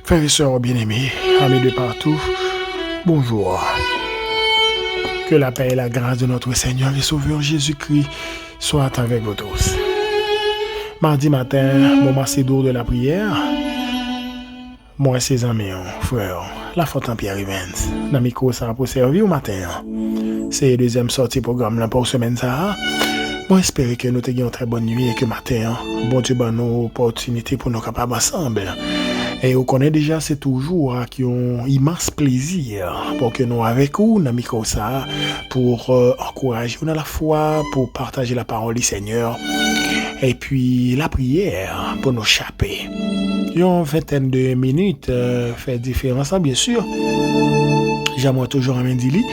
Frères et sœurs bien-aimés, amis de partout, bonjour. Que la paix et la grâce de notre Seigneur et Sauveur Jésus-Christ soient avec vous tous. Mardi matin, moment c'est d'eau de la prière. Moi et ses amis, frères, la faute en Pierre Evans. Dans le micro, ça a pour servir au matin. C'est le deuxième sortie programme là pour semaine ça. Moi, j'espère que nous ayons une très bonne nuit et que matin, bon Dieu, nous opportunité pour nous capables ensemble. Et on connaît déjà, c'est toujours qui ont immense plaisir pour que nous avec vous, dans le micro ça, pour encourager nous à la foi, pour partager la parole du Seigneur. Et puis la prière pour nous chaper. Une vingtaine de minutes fait différence, bien sûr. J'aimerais toujours à Mendili.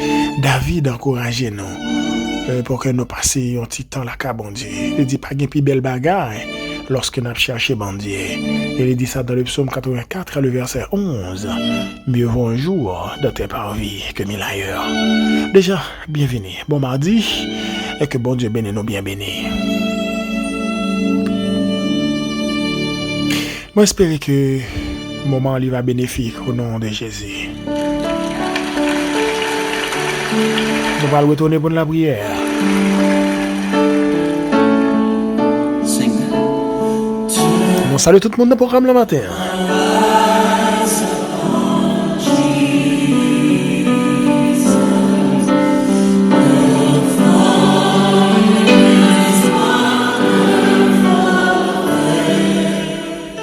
David encourager nous pour que nous passions un petit temps là, bon Dieu. Il dit pas gain plus belle bagarre lorsque nous cherché bon Dieu. Il dit ça dans le psaume 84, le verset 11. Mieux vaut un jour de tes parvis que mille ailleurs. Déjà, bienvenue. Bon mardi et que bon Dieu bénisse nous bien bénis. Moi, j'espère que le moment va bénéfique au nom de Jésus. Nous allons retourner pour la prière. Nous saluons tout le monde dans le programme le matin.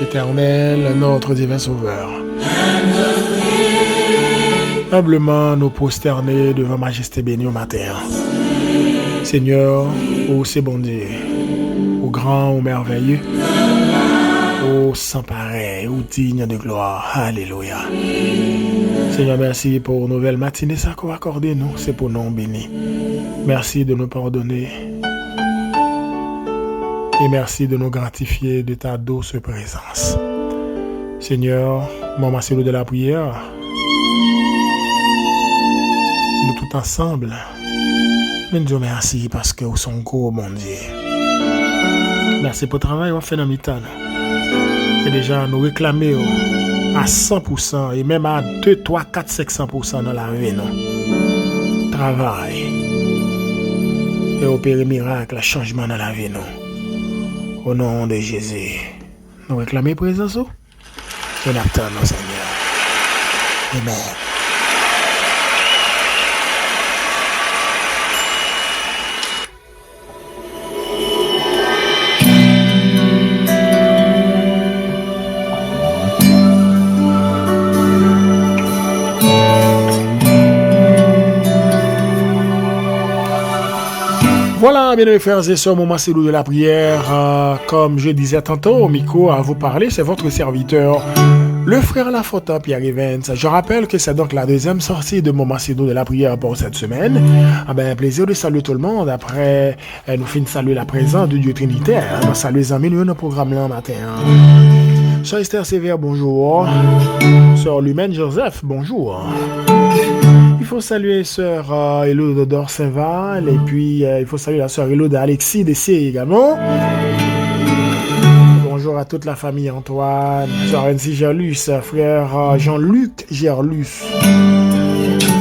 Éternel, notre divin Sauveur. Humblement nous prosterner devant Majesté bénie au matin. Seigneur, ô c'est bon Dieu, ô grand, ô merveilleux, ô sans pareil, ô digne de gloire. Alléluia. Seigneur, merci pour une nouvelle matinée, ça qu'on accorde nous, c'est pour nous bénis. Merci de nous pardonner. Et merci de nous gratifier de ta douce présence. Seigneur, moment c'est l'eau de la prière. Nous tous ensemble, nous disons merci parce que vous sommes gros, mon Dieu. Merci pour le travail qu'on fait dans le temps. Et déjà, nous réclamons à 100% et même à 2, 3, 4, 500% dans la vie. Non? Travail. Et opérer miracle, changement dans la vie. Non? Au nom de Jésus, nous réclamons présence. Et nous attendons, Seigneur. Amen. Voilà, bien mes frères et sœurs, moment c'est l'eau de la prière. Comme je disais tantôt au micro à vous parler, c'est votre serviteur, le frère Lafontaine Pierre Evans. Je rappelle que c'est donc la deuxième sortie de moment c'est l'eau de la prière pour cette semaine. Plaisir de saluer tout le monde. Après, nous finissons saluer la présence du Dieu Trinitaire. Nous saluons les amis, nous avons un programme là matin. Sœur Esther Sévère, bonjour. Sœur Lumène Joseph, bonjour. Il faut saluer sœur Elode d'Or-Saint-Val et puis il faut saluer la sœur Elode Alexis Dessier également. Bonjour à toute la famille Antoine, sœur Nancy Gerlus, frère Jean-Luc Gerlus,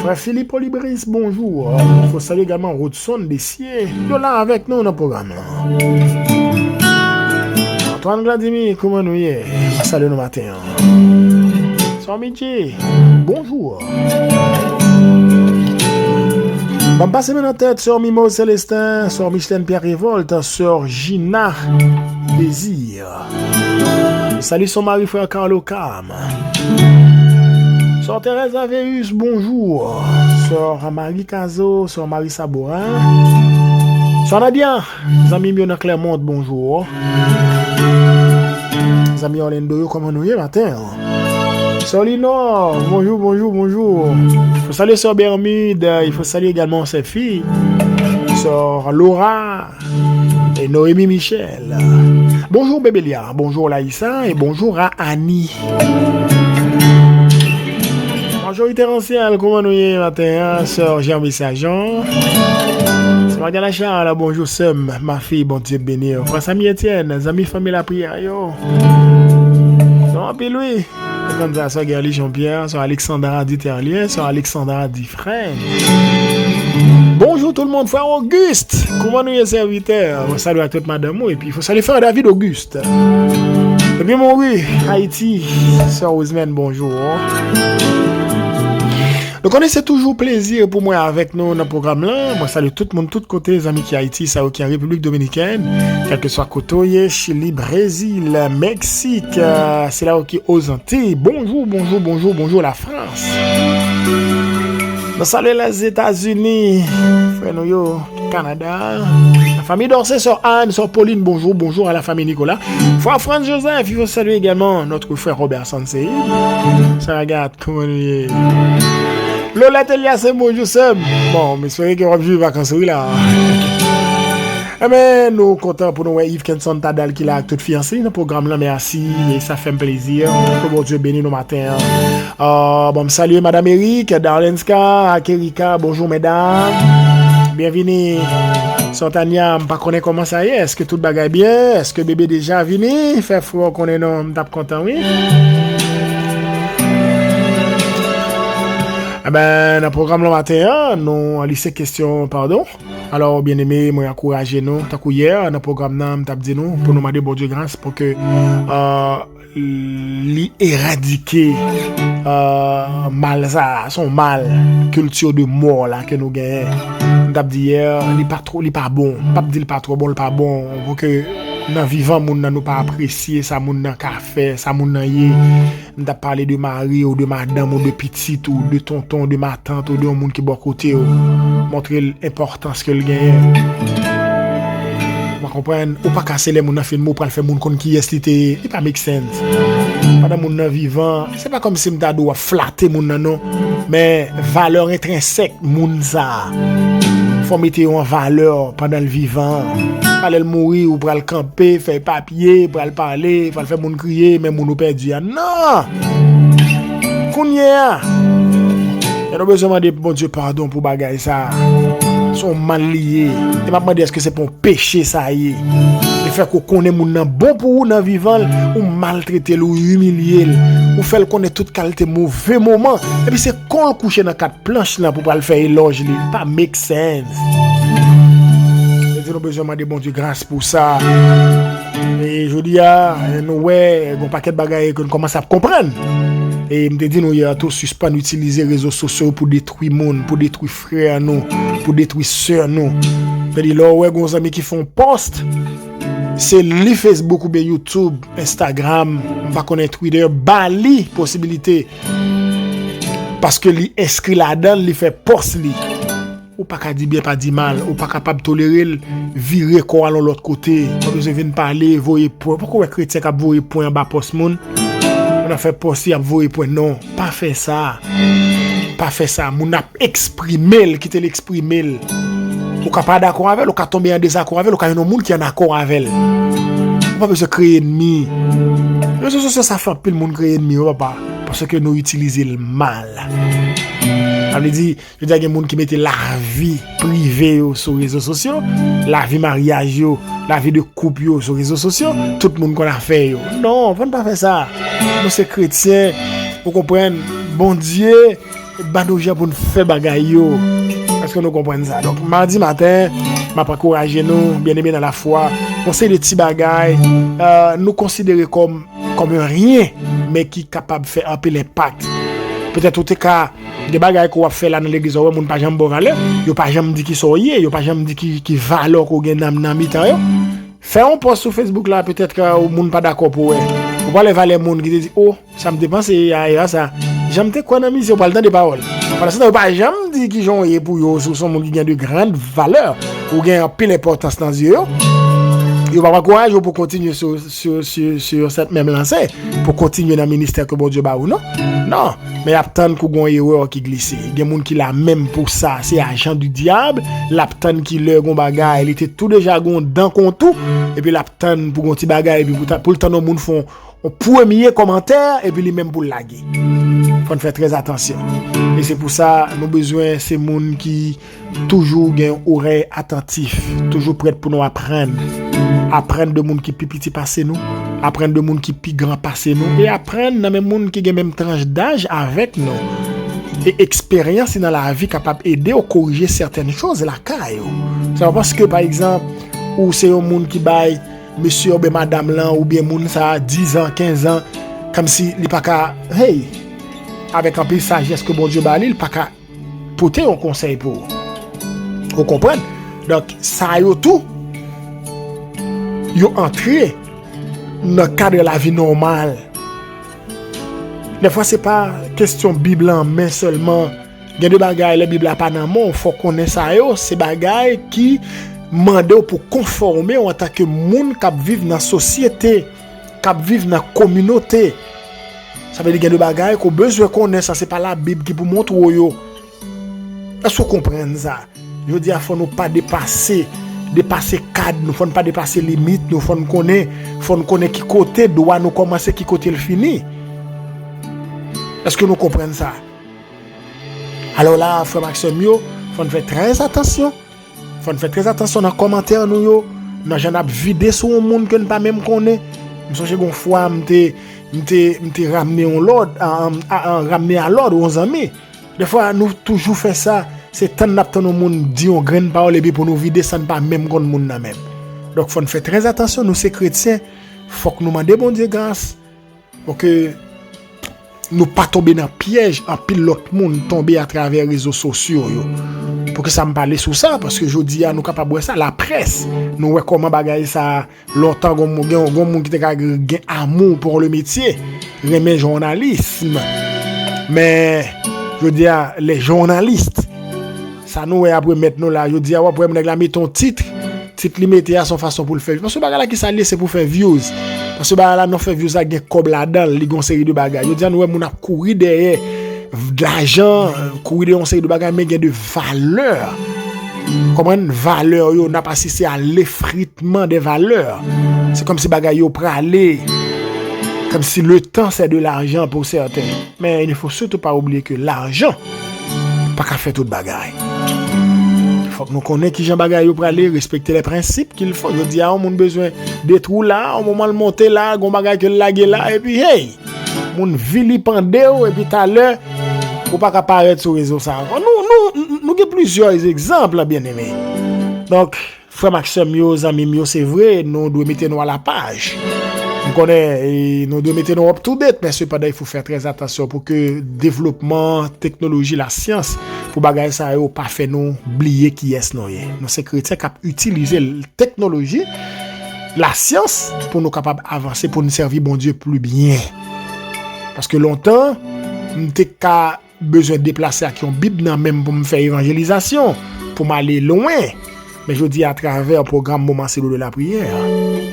frère Philippe Olibris, bonjour. Il faut saluer également Rodson Dessier, de là avec nous dans le programme. Antoine Vladimir, comment nous y est? Salut le matin. Sœur Michi, bonjour. On passe maintenant en tête sur Mimo Célestin, sur Micheline Pierre Révolte, sur Gina Désir. Salut son mari frère Carlo Cam. Sur Thérèse Aveus, bonjour. Sur Marie Cazo, sur Marie Sabourin. Sur Nadia, amis Miona Clermont, bonjour. Amis Orlando, comment nous y est matin? Solino, bonjour. Il faut saluer Sœur Bermude, il faut saluer également ses filles, Sœur Laura et Noémie Michel. Bonjour Bébélia, bonjour Laïssa et bonjour à Annie. Bonjour Terrencial, comment nous y est matin, Sœur Jean-Bissajean. C'est Mariana Charles, bonjour Sam, ma fille, bon Dieu béni. Frère Samy Etienne, amis famille la prière, yo. Non, puis lui. Comme ça, Sœur Gerly Jean-Pierre, Sœur Alexandra Diterlier, Sœur Alexandra Difresne. Bonjour tout le monde, frère Auguste. Comment nous y serviteurs? On salue à toute madame et puis il faut saluer frère David Auguste. Et bien mon oui, Haïti, Sœur Ousmane, bonjour. Donc on c'est toujours plaisir pour moi avec nous dans le programme là. Moi salue tout le monde, tous côtés, les amis qui Haïti, ça qui République Dominicaine, quel que soit côté, Chili, Brésil, Mexique, c'est là qui aux Antilles. Bonjour la France. Nous saluons les États-Unis, frère nous Canada, la famille d'Orsay, Sœur Anne, Sœur Pauline, bonjour à la famille Nicolas. Frère Franz Joseph, il faut saluer également notre frère Robert Sansei. Ça regarde comment il est. Lola Telia, c'est bonjour Sam. Bon, mais c'est vrai qu'on va vivre vacances là. Eh ben, nous contents pour nous Yves Kenson Tadal qui l'a toute fiancée dans le programme là, merci et ça fait un plaisir. Que bon Dieu bénisse nos matins. Bon, salut Madame Eric, Darlenska, Akerika, bonjour mesdames. Bienvenue. Santania, pas connaître comment ça y est. Est-ce que tout bagaille bien? Est-ce que bébé déjà venu? Fait froid qu'on est non, m'tape content oui. Eh ben, dans le programme le matin, nous allons ces questions, pardon. Alors, bien aimé, moi, encouragez nous. T'as hier, dans le programme, nous t'as dit nous, pour nous demander bon Dieu grâce, pour que, éradiquer, mal ça, son mal, culture de mort, là, que nous gagnons. T'as dit hier, il pas bon. Pas dit il pas trop bon, il pas bon. Pour que, dans vivant, moun nan nous pas apprécier ça, moun nan ka fait, ça moun nan yé. Nous t'a parlé de mari ou de madame ou de petite ou de tonton, de ma tante ou de moun qui bon côté ou montrer l'importance que le gagne. Vous comprenez? Ou pas casser les moun nan fait mot pour le faire moun kon qui est lité, il pas make sense. Pendant moun nan vivant, c'est pas comme si m'ta doit flatter moun nan non, mais valeur intrinsèque moun ça. Faut mettre en valeur pendant le vivant. Pas le mourir ou pour le camper, faire papier, pour le parler, pour le faire moun crier, même moun perdu. Non! Kounya! Il y a besoin de bon Dieu pardon pour bagaille ça. Ils sont mal liés. Et m'a demandé est-ce que c'est pour péché ça y est. Le fait qu'on connaît moun nan bon pour ou nan vivant ou maltraiter ou humilier ou faire le connaître toute qualité mauvais moment et puis c'est qu'on coucher dans quatre planches là pour pas le faire éloge li pas make sense. Nous avons besoin de bon Dieu grâce pour ça. Et je dis nous ouais un paquet de bagages que nous commençons à comprendre. Et me dit nous y a tout suspendre utiliser les réseaux sociaux pour détruire monde, pour détruire frères nous, pour détruire sœurs nous. Me dit là ouais gon amis qui font post c'est li Facebook ou bien YouTube, Instagram, on va connaître Twitter, bali possibilité parce que li inscrit là-dedans, li fait post li. Ou pas qu'à dire bien pas dire mal, ou pas capable tolérer virer quoi à l'autre côté. Quand vous venez parler, voyer point. Pourquoi les chrétiens qui voyer point en bas post monde? On a fait post à voyer point non, pas faire ça. Pas faire ça, mon a exprimer, quitter l'exprimer. Ou ka pas d'accord avec, ou ka tomber en désaccord avec, ou ka yon moun qui en accord avec. On pas besoin créer ennemi. Les réseaux sociaux ça fait pile monde créer ennemi, papa, parce que nous utilisons le mal. Ça veut dire, il y a des gens qui mettent la vie privée sur les réseaux sociaux, la vie mariage, la vie de couple sur les réseaux sociaux, tout le monde qu'on a fait. Non, on ne pas faire ça. Nous, c'est chrétiens, vous comprenez, bon Dieu, nous pour nous faire bagaille. Est-ce que nous comprenons ça? Donc, mardi matin, je vais encourager nous, bien aimés dans la foi, on sait des petits bagailles, nous considérer comme rien, mais qui est capable de faire un peu l'impact. Peut-être tout est cas des bagages qu'on va faire là dans l'église on pas jamais bon valeur yo pas jamais dit qui soyez yo pas jamais dit qui valeur qu'on gagne dans mi-temps yo fait un post sur Facebook là peut-être que au monde pas d'accord pour ou pas les valeurs monde qui dit oh ça me dépense à ça j'aime te quoi dans mission pas le temps de parole parce que pas jamais dit qui j'ont pour yo sur son monde qui gagne de grandes valeurs ou gagne un peu d'importance dans yeux il va avoir courage pour continuer sur cette même lancée, pour continuer dans le ministère que bon Dieu ba ou non? Non, mais il y a tant de gon erreur qui glisse. Il y a des gens qui la même pour ça, c'est agent du diable, la tant qui le gon bagay, il était tout déjà gon dans compte tout et puis la tant pour gon petit bagay et puis pour le temps nos monde font un premier commentaire et puis les même pour laguer. faut faire très attention. Et c'est pour ça nous besoin ces monde qui toujours gain oreille attentif, toujours prêt pour nous apprendre de monde qui plus petit passé nous, apprendre de monde qui plus grand passé nous et apprendre dans même monde qui gain même tranche d'âge avec nous. Et expérience dans la vie capable aider à corriger certaines choses la caille. C'est parce que par exemple ou c'est un monde qui baille monsieur ou bien madame là ou bien monde ça 10 ans, 15 ans comme si il pas qu'à hey avec un peu de sagesse que bon Dieu balil pas qu'à porter un conseil pour. Vous comprenez? Donc ça yo tout yo entré dans le cadre de la vie normale. Des fois c'est pas question Bible en main seulement. Il y a des bagailles la Bible a pas dans mon, faut connaître ça yo, c'est bagailles qui mandé pour conformer en tant que monde qui vivent dans la société, qui vivent dans la communauté. Ça veut dire qu'il y a des bagailles qu'on besoin connaître, ça c'est pas la Bible qui vous montre yo. Est-ce que vous comprenez ça? Je veux dire, il faut nous pas dépasser cadre, nous faut pas dépasser limite, nous faut connaître qui côté doit nous commencer, qui côté le fini. Est-ce que nous comprenons ça? Alors là, frère Maxime, il faut faire très attention. Faut faire très attention dans les commentaires nous yo. Nous j'en a vidé sur un monde que nous pas même connaît. Je songe une fois m'te ramener en l'ordre ramener à l'ordre aux amis. Des fois nous toujours fait ça, c'est tant nous monde dit on graine parole et puis pour nous vider ça ne pas même grand monde là même. Donc faut faire très attention nous ces chrétiens, faut que nous demander bon Dieu grâce pour que nous pas tomber dans piège en pile l'autre monde tomber à travers les réseaux sociaux yo. Pour que ça me parle sur ça parce que je dis à nous capable ça la presse nous ouais comment bagaille ça longtemps gon monde qui te gain amour pour le métier remet journalisme mais je dis à les journalistes ça nous après mettre nous là je dis à ouais pour mettre ton titre limité à son façon pour le faire parce que bagaille là qui ça c'est pour faire views parce que bagaille là non fait views avec comme là-dedans li gon série de bagaille je dis à nous on a courir derrière de l'argent, courir de série de bagages mais il y a de valeur. Comment une valeur yo n'a pas assisté à l'effritement des valeurs. C'est comme si bagages yo praler comme si le temps c'est de l'argent pour certains. Mais il ne faut surtout pas oublier que l'argent pas qu'à faire tout bagaille. Il faut que nous connaissions qui Jean bagaille yo praler, respecter les principes qu'il faut. Je dis à on monde besoin des trous là, au moment de monter là, gon bagaille que laguer là et puis hey moun vilipendé et puis tout à l'heure ou pas apparaître sur réseau ça. Nous avons plusieurs exemples bien aimés. Donc frère Maxime yo amis yo c'est vrai nous devons mettre nous à la page. Nous connaît nous devons mettre nous up to date mais cependant il faut faire très attention pour que développement technologie la science pour bagaille ça yo pas fait nous oublier qui est nous. Nous c'est chrétiens qui utiliser la technologie la science pour nous capable avancer pour nous servir bon Dieu plus bien. Parce que longtemps, m'était qu'à besoin de déplacer à qui on Bible nan même pour me faire évangélisation, pour m'aller loin. Mais je dis à travers le programme Moment c'est de la prière,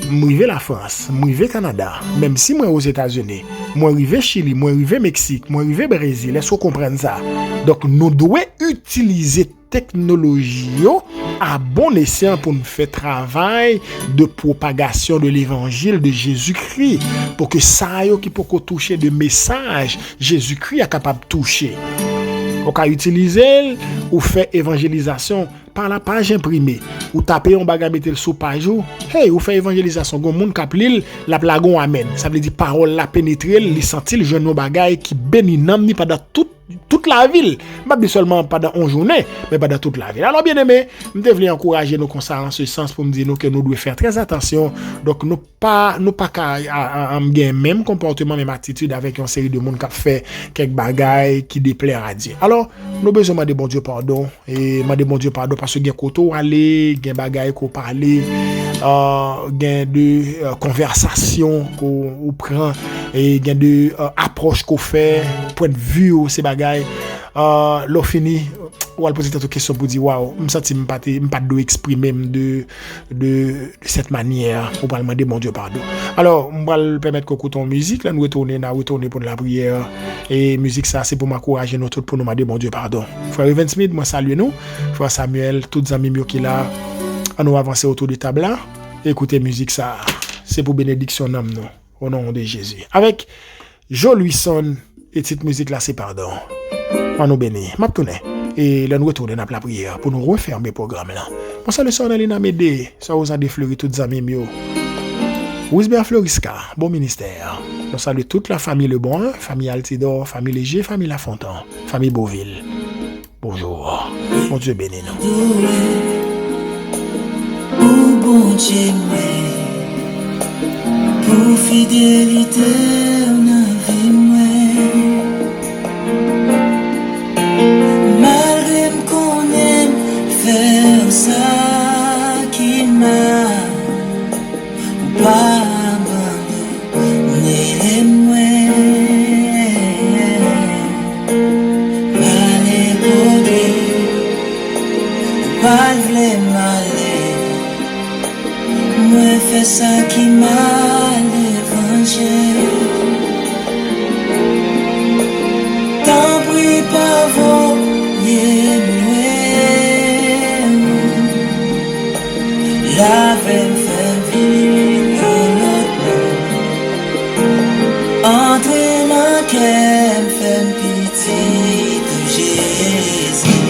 m'rive la France, m'rive Canada, même si moi aux États-Unis, moi arrivé Chili, moi arrivé Mexique, moi arrivé Brésil, est-ce qu'on comprend ça? Donc nous devons utiliser technologie à bon escient pour nous faire travail de propagation de l'évangile de Jésus-Christ pour que ça qui peut toucher de message Jésus-Christ est capable de toucher. On peut utiliser ou faire évangélisation par la page imprimée ou taper un bagage mettre sur page hey ou faire évangélisation gon monde k'ap lil la plagon amen ça veut dire parole la pénétrer li sentir le jeune bagage qui béni nam ni pendant toute la ville pas seulement pendant une journée mais pendant toute la ville. Alors bien aimé nous devons encourager nous comme ça en ce sens pour me dire nous que nous devons faire très attention donc nous pas qu'à même comportement même attitude avec une série de monde qui fait quelques bagages qui déplaire à Dieu. Alors nous besoin demander bon Dieu pardon et demander bon Dieu pardon parce que gen koto aller gen bagages qu'on parler gen de conversation qu'on prend et gen de approche qu'on fait point de vue ces bagages l'on fini ou al poser toute question pour dire waouh me senti me pas de exprimer de cette manière pour pas demander mon Dieu pardon. Alors on va le permettre qu'on écoute en musique là nous retourner pour la prière et musique ça c'est pour m'encourager nous tous pour nous demander mon Dieu pardon. Frère Evan Smith moi salue nous frère Samuel tous amis mieux qui là on nous avancer autour du table là écoutez musique ça c'est pour bénédiction nous au nom de Jésus avec Joe Luison Et cette musique là, c'est pardon. On nous bénit. M'a tourné. Et là, nous retournons dans la prière pour nous refermer le programme là. Moi, ça le son dans les m'aider. Ça vous a défleuri toutes les amis mieux. Wisbert Floriska, bon ministère. Nous saluons toute la famille Lebon, famille Altidor, famille Léger, famille Lafontaine, famille Beauville. Bonjour. Mon Dieu bénis nous. Bon Dieu, pour fidélité, on a vu moi. Malgré qu'on aime faire ça qui m'a pas abandonné moi. Mal écouté, pas le malais. Moi fais ça qui m'a l'évangile. Tant pris par vos la veine fait vivre entre dans qu'elle fait pitié de Jésus.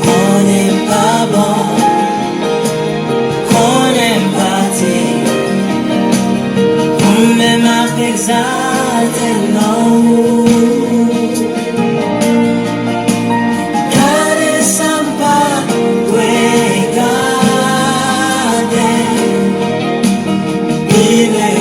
On n'est pas bon, on n'aime pas dire, même avec ça non. Il est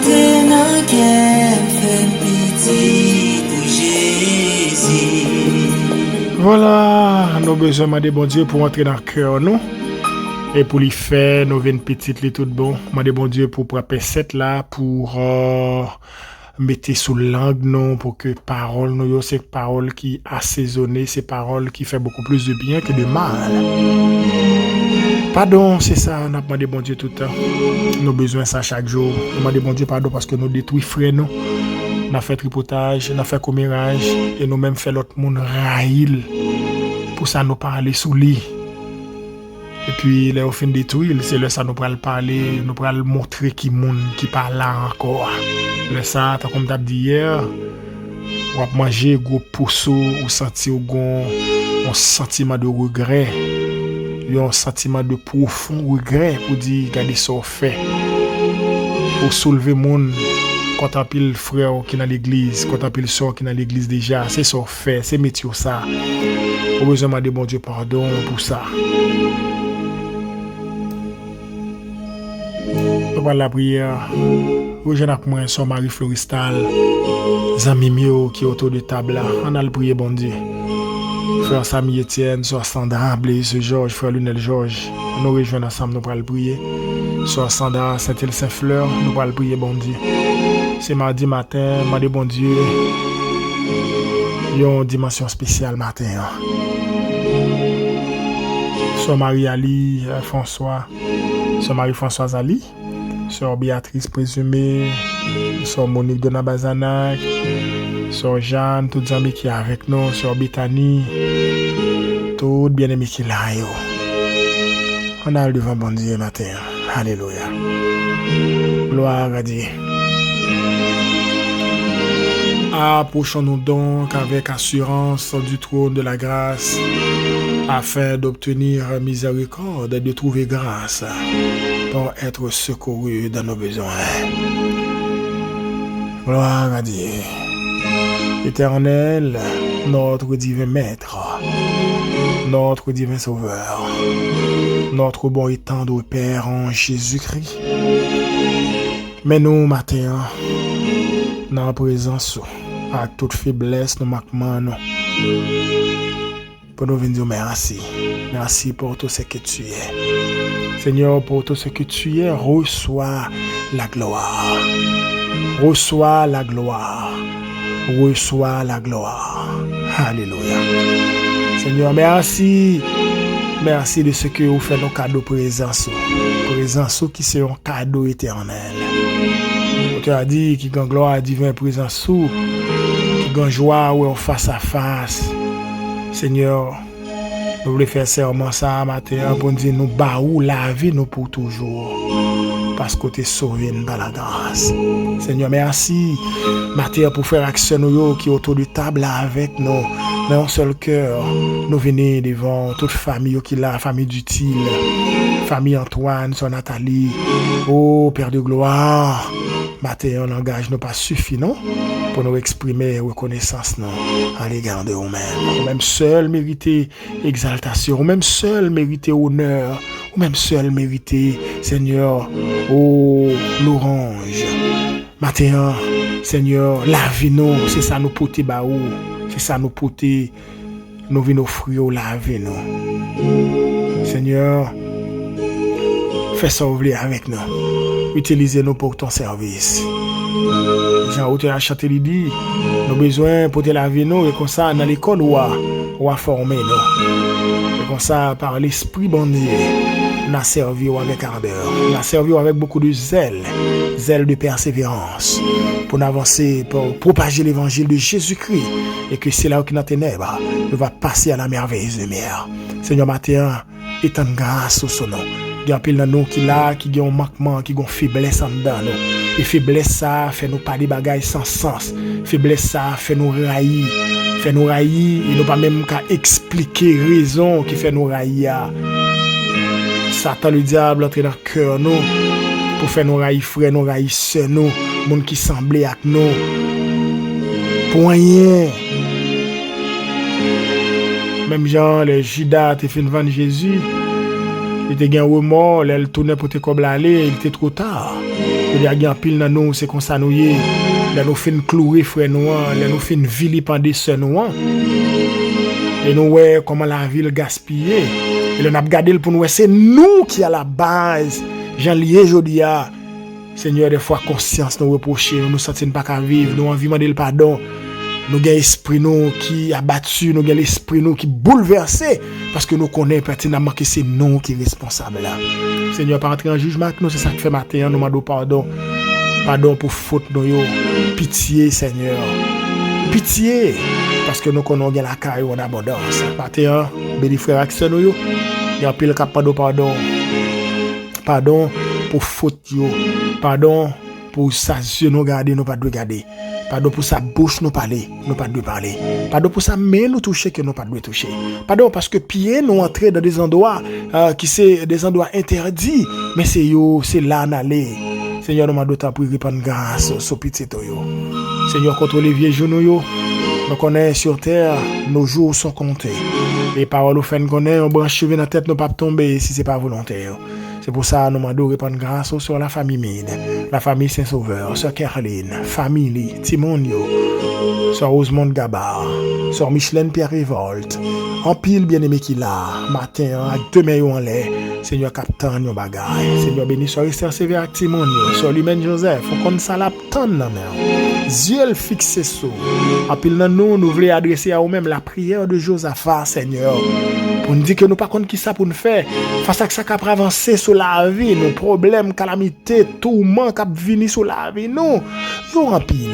Entre dans kem fem piti pour Jésus. Voilà, nous avons besoin demander bon Dieu pour entrer dans le cœur, nous. Et pour lui faire, nous venons petites, les tout bon. Demander bon Dieu pour prendre cette là, pour mettre sous langue, non, pour que parole, nous, c'est parole qui assaisonnées, c'est parole qui fait beaucoup plus de bien que de mal. Pardon, c'est ça, on a demandé bon Dieu tout le temps. Nous avons besoin de ça chaque jour. On a demandé bon Dieu pardon parce que nous détruisons frères, nous. On a fait tripotage, on a fait commérage, et nous même fait l'autre monde raïl. Pour ça, nous parler sous lui. Et puis, là, au fin de tout, c'est là ça nous pourra parler, nous pourra montrer qui monde qui parle là encore. Là, ça, comme t'as dit hier, on va manger gros pousseau, ou sentir un sentiment de regret, un sentiment de profond regret pour dire, regardez ça fait. Pour soulever monde, contempler le frère qui est dans l'église, contempler le soeur qui est dans l'église déjà, c'est ça fait, c'est métier ça. Au besoin de bon Dieu pardon pour ça. Pour la prière, aujourd'hui avec moi, son Marie Floristal, Zami Mio qui est autour de table là, on a le prier bon Dieu. Frère Samy Etienne, Sœur Sandra, Blaise Georges, Frère Lunel Georges, nous rejoignons ensemble, nous allons le prier. Sœur Sandra, Saint-Île Saint-Fleur, nous allons le prier bon Dieu. C'est mardi matin, mardi bon Dieu, il y a une dimension spéciale matin. Sœur Marie-Ali François, Sœur Marie-Françoise Ali, Sœur Béatrice Présumée, Sœur Monique Donabazanac, Sœur Jeanne, toutes les amis qui sont avec nous, Sœur Bethany, toutes bien aimés qui sont là. On a le devant bon Dieu matin. Alléluia. Gloire à Dieu. Approchons-nous donc avec assurance du trône de la grâce afin d'obtenir miséricorde et de trouver grâce pour être secouru dans nos besoins. Gloire à Dieu. Éternel, notre divin Maître, notre divin Sauveur, notre bon et tendre Père en Jésus-Christ, mais nous, matin, dans la présence, à toute faiblesse, nous manquons, nous. Pour nous venir dire merci. Merci pour tout ce que tu es. Seigneur, pour tout ce que tu es, reçois la gloire. Reçois la gloire. Reçois la gloire. Alléluia. Seigneur, merci. Merci de ce que vous faites nos cadeaux présence. Présence qui c'est un cadeau éternel. Tu as dit qu'il y a gloire divine présence, qu'il y a joie ou en face à face. Seigneur, nous voulons faire serment ça matin pour dire nous baou la vie nous pour toujours. Parce que tu es sauvé par la grâce. Seigneur, merci matin pour faire action nous qui est autour de table avec nous. Dans un seul cœur, nous venons devant toute famille qui est là, famille d'utile, famille Antoine, son Nathalie. Oh Père de gloire, matin, un langage n'a pas suffi, non? Pour nous exprimer reconnaissance, non? À l'égard de nous-mêmes. Ou même seul mériter exaltation, ou même seul mériter honneur, ou même seul mériter, Seigneur, oh l'orange. Matin, Seigneur, la vie, nous, c'est ça nous porter baou. C'est ça nous porter, nous venons offrir la vie, nous. Seigneur, fais ça ouvrir avec nous. Utilisez-nous pour ton service. Jean Haute a chanté dit, nous avons besoin de porter la vie, nous, et comme ça, dans l'école, on va former nous. Et comme ça, par l'esprit bon Dieu, on a servi avec ardeur. On a servi avec beaucoup de zèle de persévérance, pour avancer, pour propager l'évangile de Jésus-Christ, et que c'est là où dans les ténèbres, nous va passer à la merveilleuse lumière. Seigneur, matin, étends grâce au son nom. Il y a pile dans nous qui là, qui ont un manquement, qui ont faiblesse en dedans nous. Et faiblesse ça fait nous parler bagaille sans sens. Faiblesse ça fait nous raillir. Fait nous raillir, et nous pas même qu'à expliquer raison qui fait nous raillir. Satan le diable entre dans le cœur nous pour faire nous raillir frères, nous raillir sœurs nous, monde qui semblait avec nous. Pour rien. Même Jean, les Judas te fait vendre Jésus. Il était gain remords, elle tournait pour te comme l'aller, il était trop tard. Il y a un pile dans nous, c'est comme ça nous y est. Là nous fin clouer frère nous, là nous fin vilipender sœur nous. Et nous ouais comment la ville gaspillée. Et là on a regardé pour nous c'est nous qui à la base. Jean lié jodi a. Seigneur des fois conscience nous reprocher, nous sentir pas qu'à vivre, nous envie demander le pardon. Nous avons l'esprit nous qui abattu, nous avons l'esprit nous qui bouleversé parce que nous connaissons pertinemment que c'est nous qui sommes responsables là. Seigneur, pas entrer en jugement avec nous, c'est ça que fait matin, nous demandons pardon. Pardon pour faute nous yo. Pitié Seigneur. Pitié parce que nous connaissons la caille en abondance. Matin, béni frère avec nous yo. Il y a pile cap pardon. Pardon pour faute yo. Pardon pour sa yeux nous garder, nous pas de garder. Pardon pour sa bouche nous parler, nous pas de parler. Pardon pour sa main nous toucher que nous pas de toucher. Pardon parce que pieds nous entrer dans des endroits qui c'est des endroits interdits, mais c'est là n'aller. Seigneur nous m'a d'autant pour répandre grâce sur petit yo. Seigneur contrôle les vieux genoux yo. Nous connaissons sur terre, nos jours sont comptés. Les paroles au fin connaît, on branche cheveux dans la tête nous pas tomber si c'est pas volontaire. C'est pour ça que nous demandons de répandre grâce sur la famille Mide, la famille Saint-Sauveur, Sœur Caroline, famille Timonio, Sœur Rosemonde Gabar, Sœur Micheline Pierre Révolte, en pile bien-aimé qui l'a, matin, avec deux mains en l'air, Seigneur Captain, nos bagailles, Seigneur béni, Sœur Esther Sévère avec Timonio, Sœur Lumène Joseph, on compte ça la tonne dans mer. Yeux fixés sur, en pile dans nous voulons adresser à nous-mêmes la prière de Josaphat, Seigneur. On dit que nous pas compte qui ça pour nous faire face à ça qui a avancé sur la vie, nos problèmes, calamités, tourments qui viennent sur la vie, nous en pile.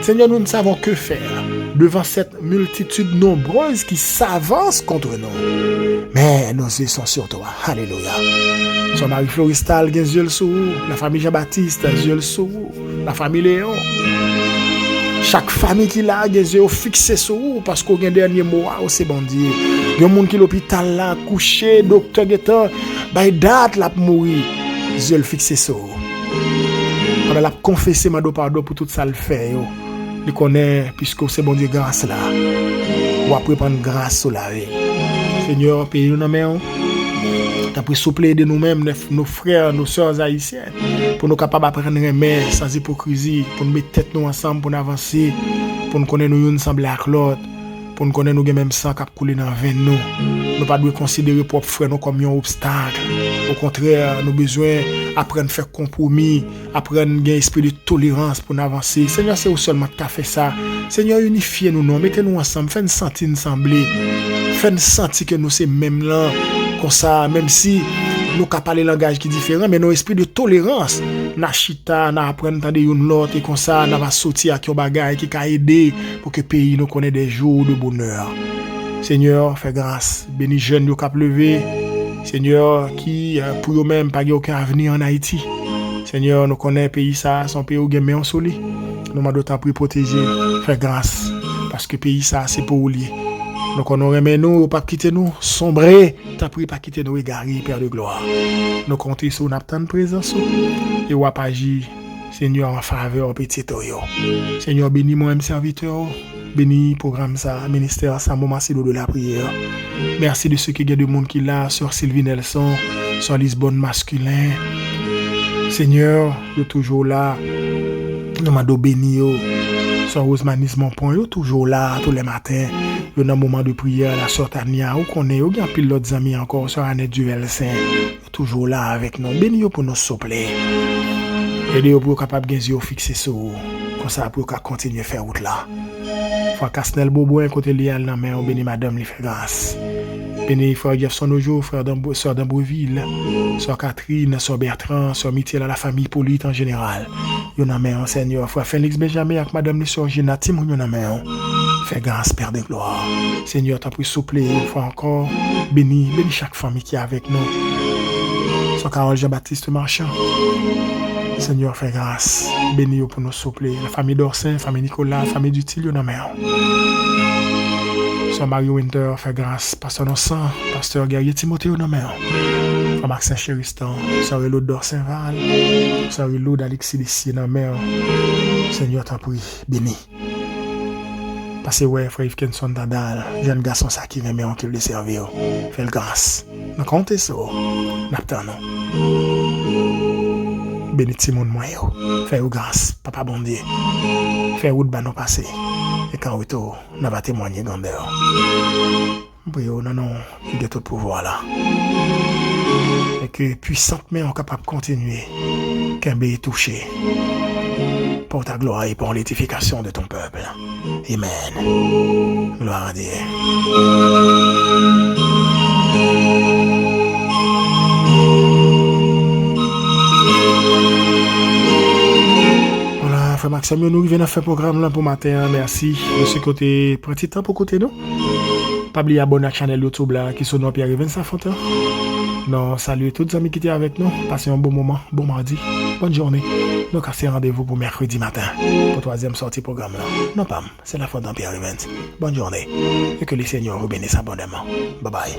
Seigneur, nous ne savons que faire devant cette multitude nombreuse qui s'avance contre nous. Mais nos yeux sont sur toi. Alléluia. Son mari Floristal, les yeux sur la famille Jean-Baptiste, les yeux sur la famille Léon. Chaque famille qui l'a des yeux fixés sur vous parce qu'au dernier mois c'est bon Dieu. Il y a un monde qui l'hôpital là couché, docteur Guetta, by date là pour mourir. Les yeux fixés sur vous. On a confessé ma pardon pour tout ça le fait yo. Il connaît puisque c'est bon Dieu grâce là. Ou après prendre grâce sur la vie. Seigneur, pays nous dans main. T'as pris souple de nous-mêmes, nos frères, nos sœurs haïtiennes, pour nous capables d'apprendre à aimer sans hypocrisie, pour nous mettre tête nous ensemble, pour nous avancer, pour nous connaître nous ensemble avec l'autre, pour nous connaître nous même sang qui coule dans veine nous. Nous pas doit considérer propre frère nous comme un obstacle. Au contraire, nous besoin apprendre à faire compromis, apprendre à gagner esprit de tolérance pour nous avancer. Seigneur, c'est seulement qui a fait ça. Seigneur, unifiez nous, mettez-nous ensemble, faites-nous sentir ensemble, faites-nous sentir que nous c'est même là. Comme ça, même si nous avons parlé langage qui est différent, mais nos esprits de tolérance, nous apprendre de l'autre et comme ça, nous allons sortir avec un bagage qui a aidé pour que le pays nous connaisse des jours de bonheur. Seigneur, fais grâce, bénis les jeunes qui ont levé. Seigneur, qui pour eux-mêmes pas aucun avenir en Haïti. Seigneur, nous connaissons le pays, ça, son pays où il en soli. Nous m'avons d'autant pour protéger, fais grâce, parce que le pays, ça, c'est pour oublier. Donc on remet nous, pas quitter nous, sombrer, t'as pris pas quitter nous égarés, Père de gloire. Nous comptons sur notre présence et ou agir, Seigneur, en faveur petit toyo. Seigneur, bénis moi-même serviteur, bénis programme ça, ministère ça, moment c'est de la prière. Merci de ceux qui gardent du monde qui là, Sœur Sylvie Nelson, Sœur Lisbonne masculin. Seigneur, vous toujours là. Nous m'avons béni Sœur Rosemanis mon point, yo toujours là tous les matins. Yo dans moment de prière la Sœur Tania, ou connaît yo gen pile l'autre amis encore Sœur Annette Duvelsin, toujours là avec nous. Béni yo pour nous sopler. Aidez yo pour capable gen yeux fixer sur comme ça pour continuer faire route là. Frère Casnel Bobo côté lial nan mais on béni madame li fait grâce. Béni frère Jefferson Ojo, frère Sœur d'Ambreville, Sœur Catherine, Sœur Bertrand, Sœur Mitiel à la famille Polite en général. Yo nan mais Seigneur, frère Félix Benjamin avec madame Sœur Genati mon yo nan mais fais grâce Père de gloire. Seigneur, t'as pris souple une fois encore. Bénis chaque famille qui est avec nous. Sœur Carole Jean-Baptiste Marchand. Seigneur, fais grâce. Bénis pour nous souple. La famille d'Orsin, la famille Nicolas, la famille Dutil, yo nan mais Sœur Marie Winter, fais grâce. Pasteur Nonsan, Pasteur Guerrier Timothée, non mais Frère Maxin Chéristan, Sœur Eloud d'Orsainval, Sœur Eloud Alexis Dessier, non mais Seigneur, t'en prie, béni. Passez ouais, Frère Yves Kenson Tadal, jeune garçon ça qui remet en qu'il le servir. Fais le grâce. Nous comptez ça. N'attendons. bénit ti moun mwen yo. Fais ou grâce, papa bon Dieu. Fais route ba nous passer. Et quand retour, n'a va témoigner grandeur. Oui, non, non, il y a tout pouvoir là. Et que puissante main est capable de continuer. Qu'un est touché. Pour ta gloire et pour l'édification de ton peuple. Amen. Gloire à Dieu. Voilà, frère Maxime, nous venons faire programme là pour matin. Merci de ce côté. Petit temps pour côté nous. Pas oublier abonner à la chaîne YouTube là qui sont Pierre Vincent Fontaine. Non, salut tous les amis qui étaient avec nous. Passez un bon moment, bon mardi, bonne journée. Nous cassons rendez-vous pour mercredi matin pour troisième sortie programme là. Non pas, c'est la Fontaine Pierre Vincent. Bonne journée et que les Seigneurs vous bénissent abondamment. Bye bye.